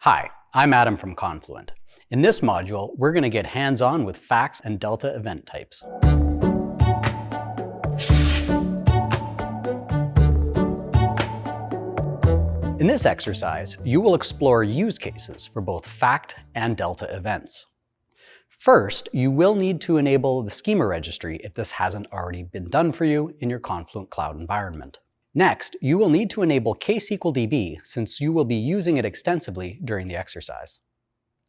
Hi, I'm Adam from Confluent. In this module, we're going to get hands-on with facts and delta event types. In this exercise, you will explore use cases for both fact and delta events. First, you will need to enable the schema registry if this hasn't already been done for you in your Confluent Cloud environment. Next, you will need to enable case=db since you will be using it extensively during the exercise.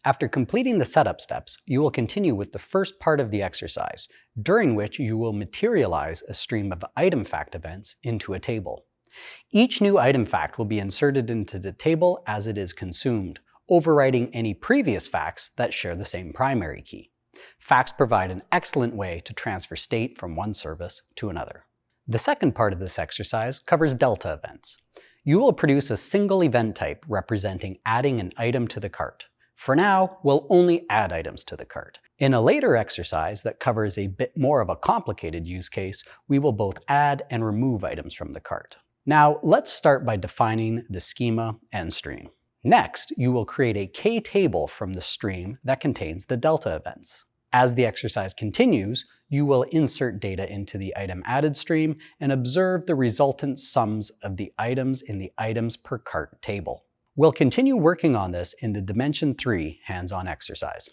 After completing the setup steps, you will continue with the first part of the exercise, during which you will materialize a stream of item fact events into a table. Each new item fact will be inserted into the table as it is consumed, overriding any previous facts that share the same primary key. Facts provide an excellent way to transfer state from one service to another. The second part of this exercise covers delta events. You will produce a single event type representing adding an item to the cart. For now, we'll only add items to the cart. In a later exercise that covers a bit more of a complicated use case, we will both add and remove items from the cart. Now, let's start by defining the schema and stream. Next, you will create a k-table from the stream that contains the delta events. As the exercise continues, you will insert data into the item added stream and observe the resultant sums of the items in the items per cart table. We'll continue working on this in the Dimension 3 hands-on exercise.